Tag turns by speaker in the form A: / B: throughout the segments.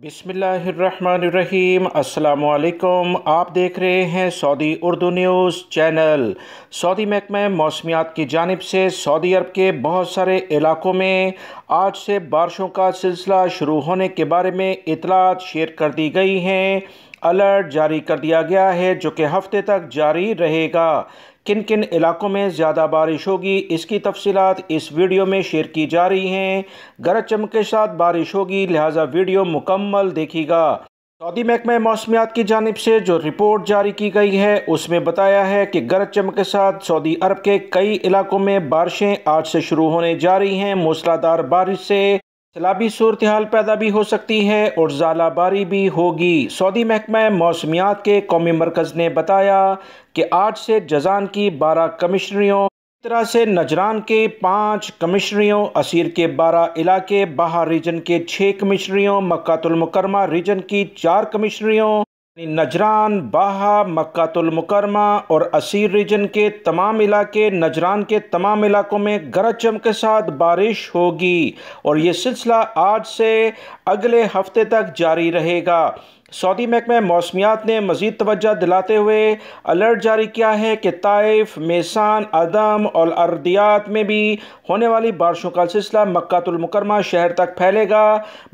A: बिस्मिल्लाहिर्रहमानिर्रहीम। अस्सलामुअलैकुम। आप देख रहे हैं Saudi Urdu news channel. Saudi महकमा मौसमियात की जानिब से सऊदी अरब के बहुत सारे इलाकों में आज से बारिशों का सिलसिला शुरू होने के बारे में इतलात शेयर कर दी गई हैं। अलर्ट जारी कर दिया गया है जो कि हफ्ते तक जारी रहेगा। किन किन इलाकों में ज़्यादा बारिश होगी इसकी तफसीलात इस वीडियो में शेयर की जा रही हैं। गरज चमक के साथ बारिश होगी, लिहाजा वीडियो मुकम्मल देखिएगा। सऊदी महकमा मौसमियात की जानिब से जो रिपोर्ट जारी की गई है उसमें बताया है कि गरज चमक के साथ सऊदी अरब के कई इलाकों में बारिशें आज से शुरू होने जा रही हैं। मूसलाधार बारिश से सैलाबी सूरत हाल पैदा भी हो सकती है और ज़ालाबारी भी होगी। सऊदी महकमा मौसमियात के कौमी मरकज़ ने बताया कि आज से जज़ान की 12 कमिश्नरियों, इस तरह से नजरान के 5 कमिश्नरियों, असीर के 12 इलाके, बाहर रीजन के 6 कमिश्नरियों, मक्कातुल मुकरमा रीजन की 4 कमिश्नरियों, नजरान, बाहा, मक्कातुल मुकरमा और असीर रीजन के तमाम इलाके, नजरान के तमाम इलाकों में गरज चमक के साथ बारिश होगी और ये सिलसिला आज से अगले हफ्ते तक जारी रहेगा। सऊदी महकमा मौसमियात ने मज़ीद तवज्जो दिलाते हुए अलर्ट जारी किया है कि ताइफ, मेसान, अदम और अर्दियात में भी होने वाली बारिशों का सिलसिला मक्कातुल मुकरमा शहर तक फैलेगा।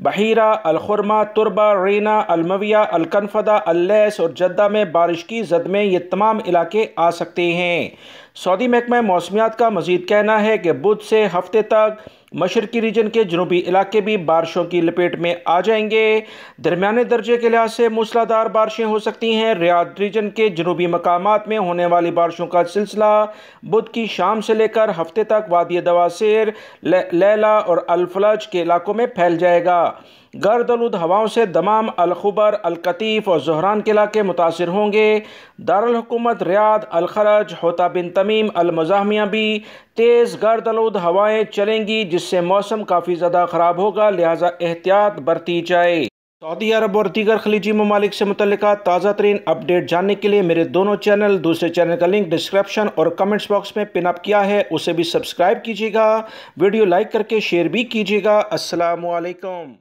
A: बहीरा, अलखुरमा, तुरबा, रीना, अलमविया, अलकनफदा, अल्लैस और जद्दा में बारिश की जद में ये तमाम इलाके आ सकते हैं। सऊदी महकमा मौसमियात का मज़ीद कहना है कि बुध से हफ्ते तक मशरकी रीजन के जनूबी इलाके भी बारिशों की लपेट में आ जाएंगे। दरमियाने दर्जे के लिहाज से मूसलाधार बारिशें हो सकती हैं। रियाद रीजन के जनूबी मकामात में होने वाली बारिशों का सिलसिला बुध की शाम से लेकर हफ्ते तक वादी दवासेर, लैला और अलफलज के इलाकों में फैल जाएगा। गर्द आलूद हवाओं से दमाम, अलखुबर, अलकतीफ और ज़ोहरान के इलाके मुतासिर होंगे। दारुल हुकूमत रियाद, अलखरज, होता बिन तमीम, अलमज़ाहमिया भी तेज़ गर्द आलूद हवाएँ चलेंगी जिससे मौसम काफ़ी ज़्यादा ख़राब होगा, लिहाजा एहतियात बरती जाए। सऊदी अरब और दीगर खलीजी ममालिक से मुतल्लिका ताज़ा तरीन अपडेट जानने के लिए मेरे दोनों चैनल, दूसरे चैनल का लिंक डिस्क्रिप्शन और कमेंट्स बॉक्स में पिन अप किया है, उसे भी सब्सक्राइब कीजिएगा। वीडियो लाइक करके शेयर भी कीजिएगा। अस्सलामु अलैकुम।